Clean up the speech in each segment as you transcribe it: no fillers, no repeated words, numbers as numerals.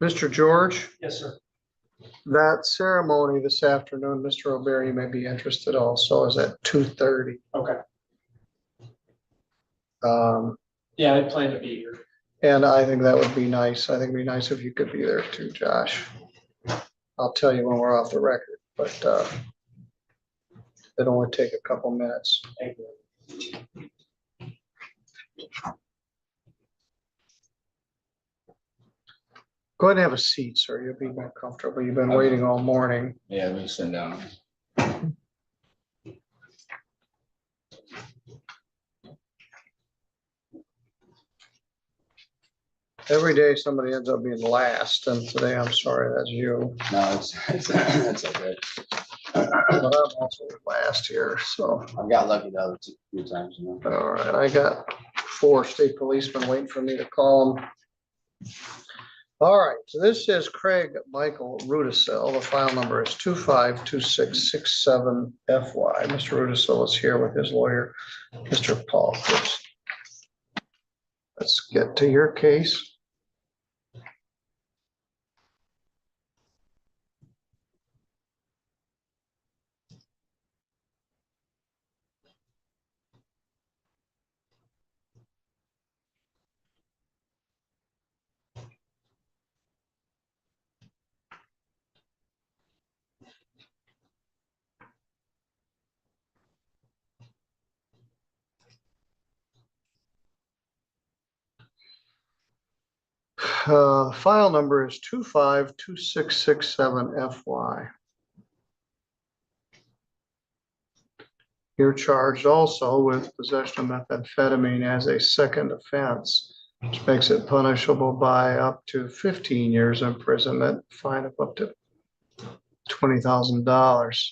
Mr. George, Yes, sir. that ceremony this afternoon, Mr. O'Berry may be interested also, is at 2:30. Okay. Um, Yeah, I plan to be here. and I think that would be nice. I think it'd be nice if you could be there too, Josh. I'll tell you when we're off the record, but, it'll only take a couple minutes. Thank you. Go ahead and have a seat, sir. You'll be more comfortable. You've been waiting all morning. Yeah, let me sit down. Every day somebody ends up being last, and today I'm sorry, that's you. No, it's okay. But I'm also last here, so. I've got lucky the other few times, you know. All right, I got 4 state policemen waiting for me to call them. All right, so this is Craig Michael Rudisill. The file number is 252667FY. Mr. Rudisill is here with his lawyer, Mr. Paul Cruz. Let's get to your case. File number is 252667FY. You're charged also with possession of methamphetamine as a second offense, which makes it punishable by up to 15 years imprisonment, fine of up to $20,000.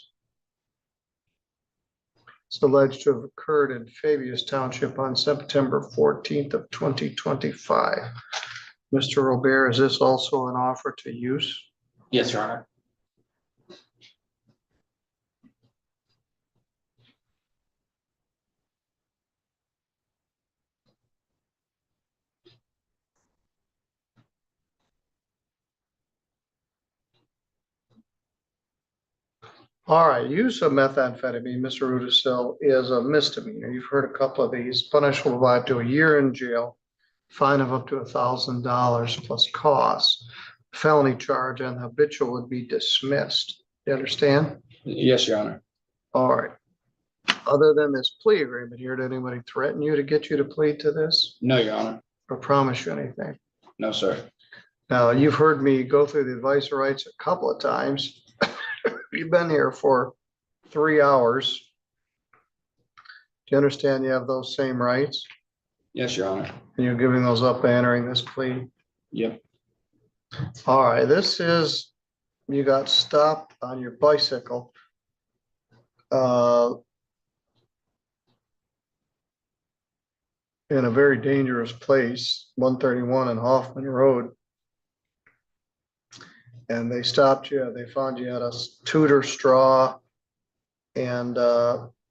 It's alleged to have occurred in Fabius Township on September 14th of 2025. Mr. Robert, is this also an offer to use? Yes, Your Honor. All right, use of methamphetamine, Mr. Rudisill, is a misdemeanor. You've heard a couple of these, punishable by up to a year in jail, fine of up to $1,000 plus costs. Felony charge and habitual would be dismissed. You understand? Yes, Your Honor. All right. Other than this plea agreement here, did anybody threaten you to get you to plead to this No, Your Honor. or promise you anything? No, sir. Now, you've heard me go through the advice of rights a couple of times. You've been here for 3 hours. Do you understand you have those same rights? Yes, Your Honor. And you're giving those up by entering this plea? Yep. All right, this is, you got stopped on your bicycle. In a very dangerous place, 131 and Hoffman Road. And they stopped you, they found you had a Tudor straw and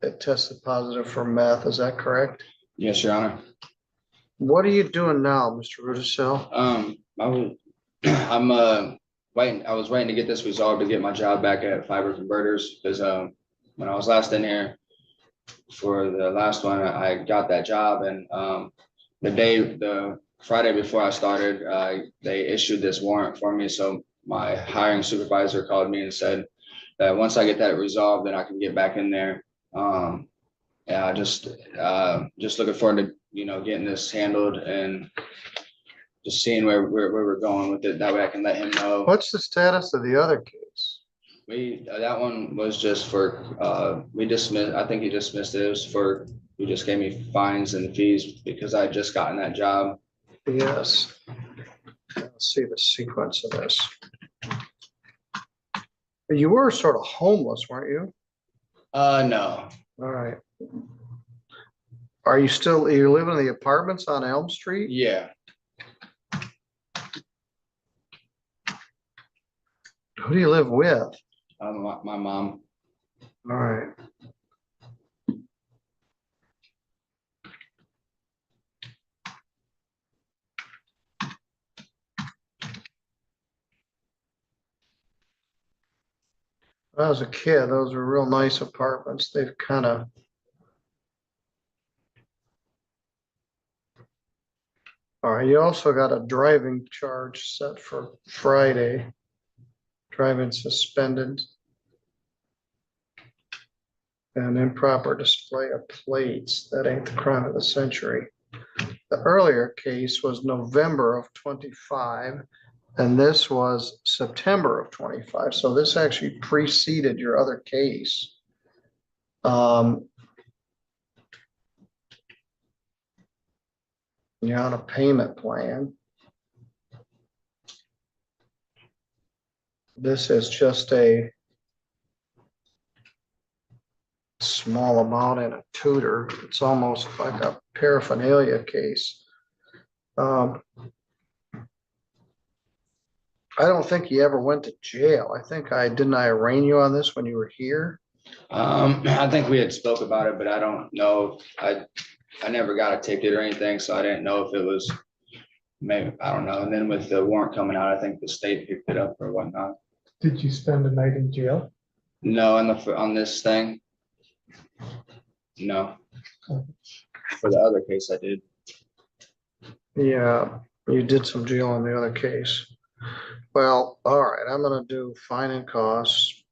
it tested positive for meth, is that correct? Yes, Your Honor. What are you doing now, Mr. Rudisill? I'm waiting. I was waiting to get this resolved to get my job back at Fiber Converters because when I was last in here for the last one, I got that job, and the Friday before I started, they issued this warrant for me. So my hiring supervisor called me and said that once I get that resolved, then I can get back in there. Yeah, just looking forward to getting this handled and just seeing where we're going with it. That way I can let him know. What's the status of the other case? That one was just for we dismissed. I think he dismissed it. It was for, he just gave me fines and fees because I had just gotten that job. Yes. Let's see the sequence of this. You were sort of homeless, weren't you? No. All right. Are you living in the apartments on Elm Street? Yeah. Who do you live with? My mom. All right. When I was a kid, those were real nice apartments. They've kind of. All right, you also got a driving charge set for Friday. Driving suspended. And improper display of plates. That ain't the crime of the century. The earlier case was November of 25, and this was September of 25. So this actually preceded your other case. You're on a payment plan. This is just a small amount in a tutor. It's almost like a paraphernalia case. I don't think you ever went to jail. Didn't I arraign you on this when you were here? I think we had spoke about it, but I don't know. I never got a ticket or anything, so I didn't know if it was, maybe, I don't know. And then with the warrant coming out, I think the state picked it up or whatnot. Did you spend a night in jail? No, on this thing. No. For the other case I did. Yeah, you did some jail on the other case. Well, all right, I'm gonna do fine and costs.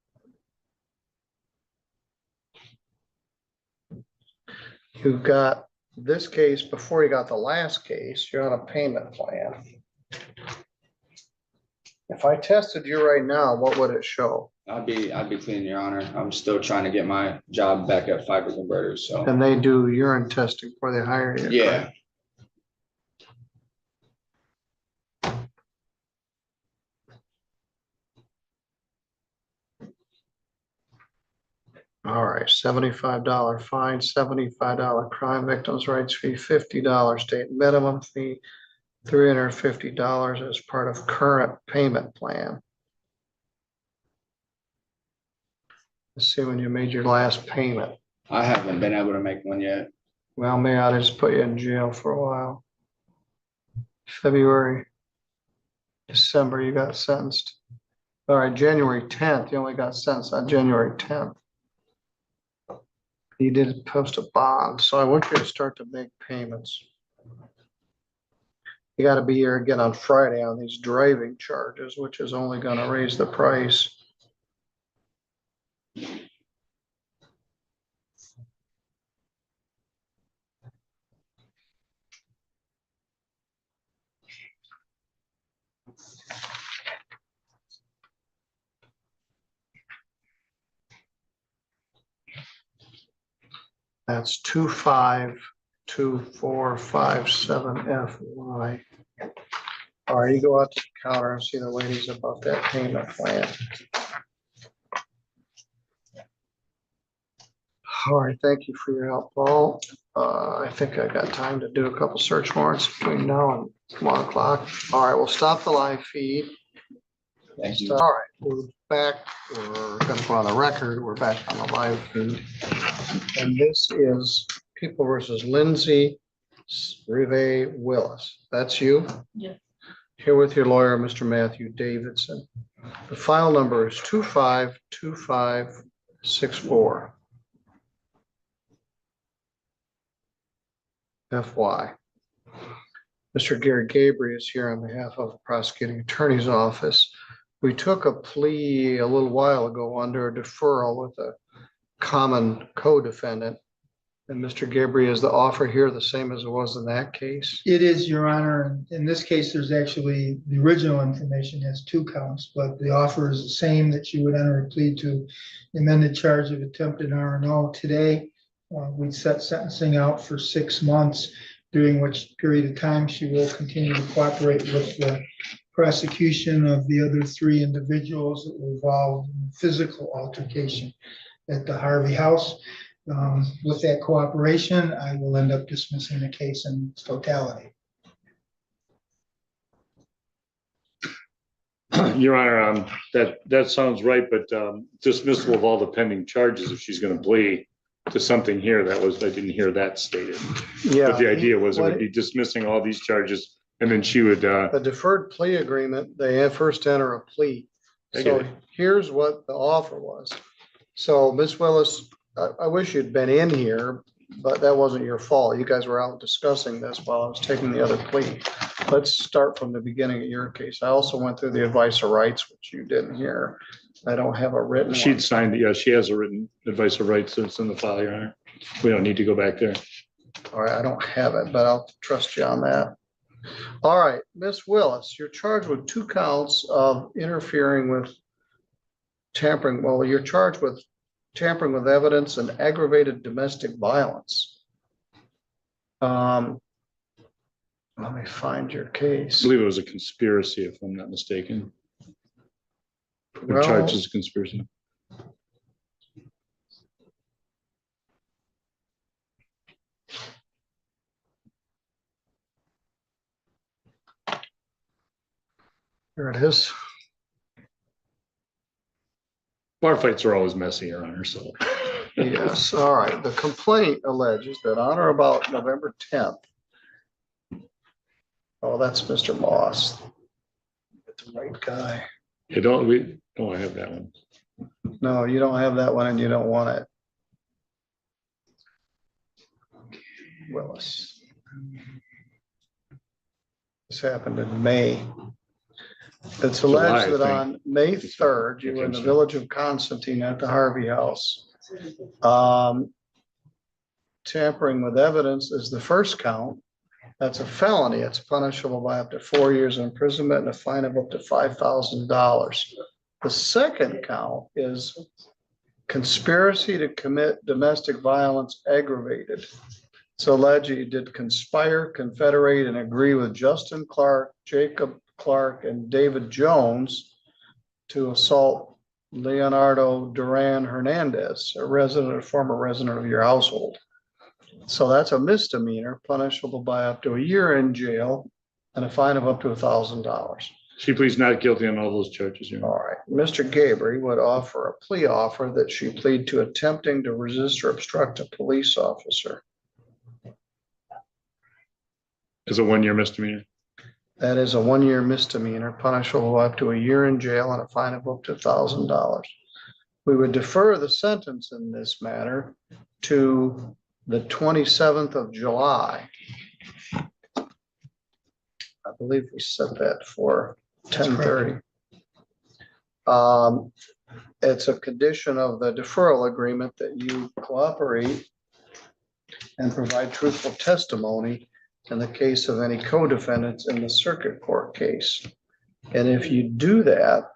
You've got this case before you got the last case, you're on a payment plan. If I tested you right now, what would it show? I'd be clean, Your Honor. I'm still trying to get my job back at Fiber Converters, so. And they do urine testing before they hire you. Yeah. correct? All right, $75 fine, $75 crime victims' rights fee, $50 state minimum fee, $350 as part of current payment plan. Let's see when you made your last payment. I haven't been able to make one yet. Well, may I just put you in jail for a while? February, December, you got sentenced. All right, January 10th, you only got sentenced on January 10th. You did post a bond, so I want you to start to make payments. You gotta be here again on Friday on these driving charges, which is only gonna raise the price. That's 252457FY. All right, you go out to the counter and see the ladies about that payment plan. All right, thank you for your help, Paul. I think I got time to do a couple search warrants between now and 1 o'clock. All right, we'll stop the live feed. Thank you. All right, we're back. We're gonna go on the record. We're back on the live feed. And this is People versus Lindsay Rive Willis. That's you? Yes. Here with your lawyer, Mr. Matthew Davidson. The file number is 252564. FY. Mr. Gary Gabriel is here on behalf of the prosecuting attorney's office. We took a plea a little while ago under a deferral with a common co-defendant. And Mr. Gabriel, is the offer here the same as it was in that case? It is, Your Honor. In this case, there's actually, the original information has 2 counts, but the offer is the same, that she would enter a plea to the amended charge of attempted R&O today. We'd set sentencing out for 6 months, during which period of time she will continue to cooperate with the prosecution of the other 3 individuals that were involved in physical altercation at the Harvey house. With that cooperation, I will end up dismissing the case in its totality. Your Honor, that sounds right, but dismissal of all the pending charges if she's going to plea to something here, I didn't hear that stated. Yeah. But the idea was it would be dismissing all these charges and then she would, The deferred plea agreement, they first enter a plea. I get So it. here's what the offer was. So Ms. Willis, I wish you'd been in here, but that wasn't your fault. You guys were out discussing this while I was taking the other plea. Let's start from the beginning of your case. I also went through the advice of rights, which you didn't hear. I don't have a written She'd one. signed it. Yeah, she has a written advice of rights that's in the file, Your Honor. We don't need to go back there. All right, I don't have it, but I'll trust you on that. All right, Ms. Willis, you're charged with 2 counts of interfering with tampering. Well, you're charged with tampering with evidence and aggravated domestic violence. Let me find your I case. believe it was a conspiracy, if I'm not mistaken. The Well, charge is conspiracy. here it is. Bar fights are always messy, Your Honor, so. Yes, all right. The complaint alleges that on or about November 10th. Oh, that's Mr. Moss. Get the right guy. You don't, I have that one. No, you don't have that one and you don't want it. Willis. This happened in May. It's July, alleged I that think. on May 3rd, you were in the Okay. village of Constantine at the Harvey House. Tampering with evidence is the first count. That's a felony. It's punishable by up to 4 years imprisonment and a fine of up to $5,000. The second count is conspiracy to commit domestic violence aggravated. So alleged you did conspire, confederate, and agree with Justin Clark, Jacob Clark, and David Jones to assault Leonardo Duran Hernandez, a former resident of your household. So that's a misdemeanor, punishable by up to a year in jail and a fine of up to $1,000. She pleads not guilty on all those charges, Your Honor. All right, Mr. Gabriel would offer a plea offer that she plead to attempting to resist or obstruct a police officer. It's a 1-year misdemeanor. That is a 1-year misdemeanor, punishable up to a year in jail and a fine of up to $1,000. We would defer the sentence in this matter to the 27th of July. I believe we set that for 10:30. It's a condition of the deferral agreement that you cooperate and provide truthful testimony in the case of any co-defendants in the circuit court case. And if you do that,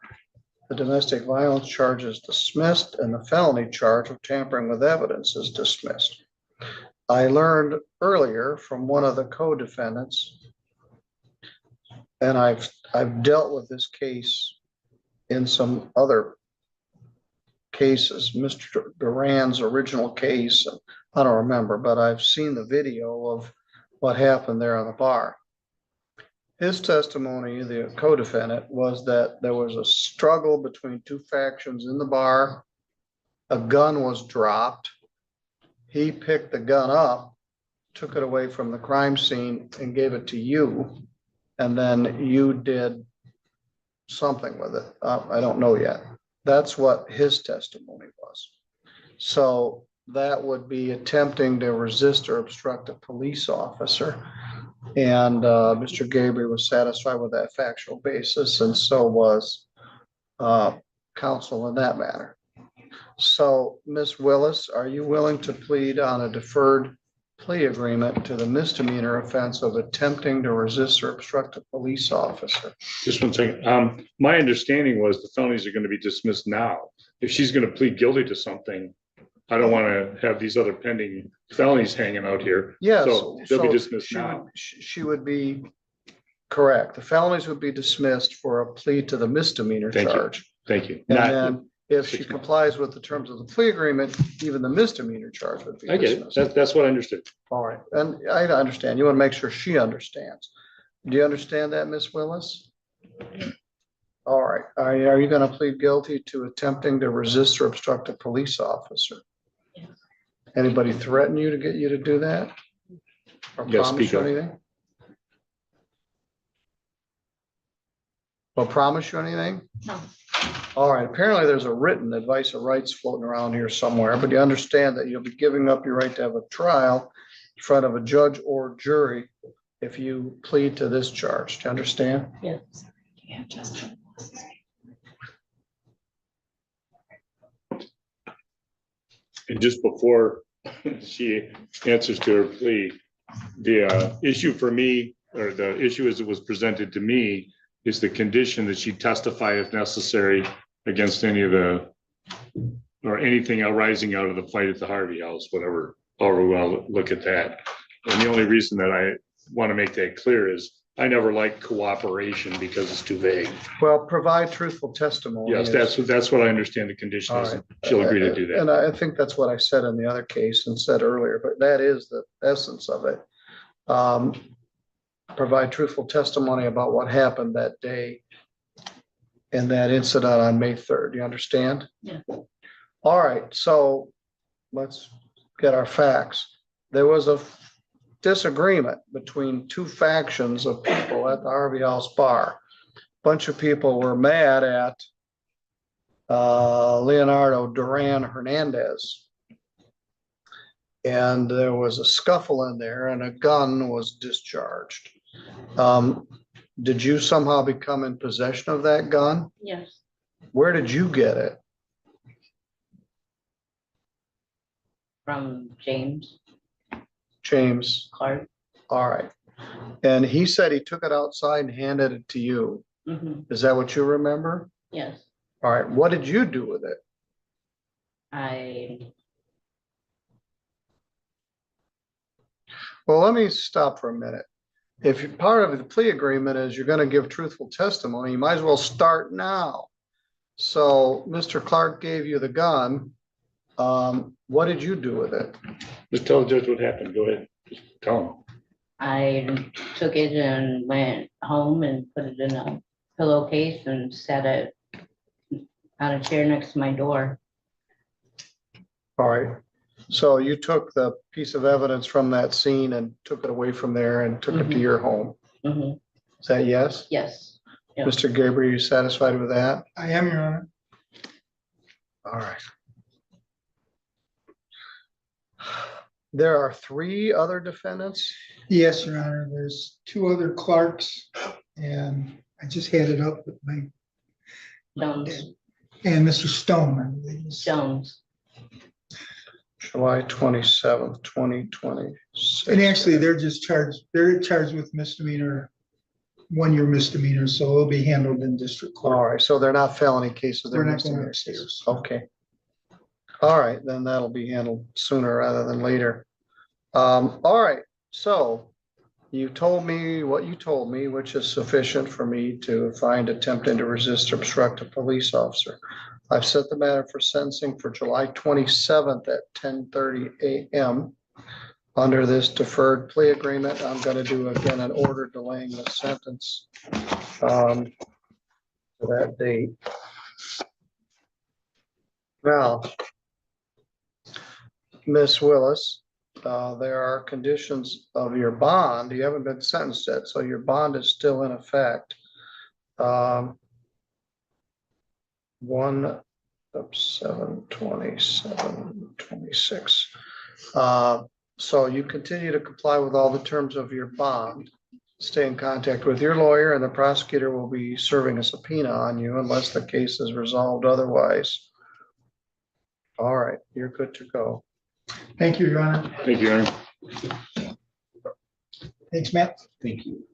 the domestic violence charge is dismissed and the felony charge of tampering with evidence is dismissed. I learned earlier from one of the co-defendants, and I've dealt with this case in some other cases, Mr. Duran's original case, I don't remember, but I've seen the video of what happened there on the bar. His testimony, the co-defendant, was that there was a struggle between 2 factions in the bar. A gun was dropped. He picked the gun up, took it away from the crime scene and gave it to you. And then you did something with it. I don't know yet. That's what his testimony was. So that would be attempting to resist or obstruct a police officer. And Mr. Gabriel was satisfied with that factual basis, and so was counsel in that matter. So, Ms. Willis, are you willing to plead on a deferred plea agreement to the misdemeanor offense of attempting to resist or obstruct a police officer? Just 1 second. My understanding was the felonies are going to be dismissed now. If she's going to plead guilty to something, I don't want to have these other pending felonies hanging out here. Yes. So they'll be dismissed now. She would be correct. The felonies would be dismissed for a plea to the misdemeanor Thank you. charge. Thank you. And Not, then if she complies with the terms of the plea agreement, even the misdemeanor charge would be I get it. dismissed. That's what I understood. All right, and I understand. You want to make sure she understands. Do you understand that, Ms. Willis? All right, are you going to plead guilty to attempting to resist or obstruct a police officer? Anybody threaten you to get you to do that? Or Yes, promise speak you up. anything? Or promise you anything? No. All right, apparently there's a written advice of rights floating around here somewhere, but you understand that you'll be giving up your right to have a trial in front of a judge or jury if you plead to this charge. Do you understand? Yes. Yeah, just. And just before she answers to her plea, the issue for me, or the issue as it was presented to me, is the condition that she testify if necessary against any of the, or anything arising out of the fight at the Harvey House, whatever, however we want to look at that. And the only reason that I want to make that clear is I never like cooperation because it's too vague. Well, provide truthful testimony. Yes, that's what I understand the condition is. All right. She'll agree to do that. And I think that's what I said in the other case and said earlier, but that is the essence of it. Provide truthful testimony about what happened that day in that incident on May 3rd. You understand? Yeah. All right, so let's get our facts. There was a disagreement between two factions of people at the Harvey House bar. Bunch of people were mad at Leonardo Duran Hernandez. And there was a scuffle in there and a gun was discharged. Did you somehow become in possession of that gun? Yes. Where did you get it? From James James. Clark. All right. And he said he took it outside and handed it to you. Is that what you remember? Yes. All right. What did you do with it? Well, let me stop for a minute. If part of the plea agreement is you're going to give truthful testimony, you might as well start now. So Mr. Clark gave you the gun. What did you do with it? Just tell the judge what happened. Go ahead. Just tell him. I took it and went home and put it in a pillowcase and set it on a chair next to my door. All right. So you took the piece of evidence from that scene and took it away from there and took it to your home. Is that yes? Yes. Yeah. Mr. Gabriel, are you satisfied with that? I am, Your Honor. All right. There are three other defendants. Yes, Your Honor. There's two other Clarks, and I just had it up with my, Jones. and Mr. Stone, I believe. Jones. July 27th, 2026. And actually, they're charged with misdemeanor, 1-year misdemeanor, so it'll be handled in district All court. right, so they're not felony cases. They're not misdemeanor going cases. upstairs. Okay. All right, then that'll be handled sooner rather than later. All right, so you told me what you told me, which is sufficient for me to find attempting to resist or obstruct a police officer. I've set the matter for sentencing for July 27th at 10:30 a.m. Under this deferred plea agreement, I'm going to do again an order delaying the sentence for that date. Now, Miss Willis, there are conditions of your bond. You haven't been sentenced yet, so your bond is still in effect. 7/27/26. So you continue to comply with all the terms of your bond. Stay in contact with your lawyer, and the prosecutor will be serving a subpoena on you unless the case is resolved otherwise. All right, you're good to go. Thank you, Your Honor. Thank you, Aaron. Thanks, Matt. Thank you.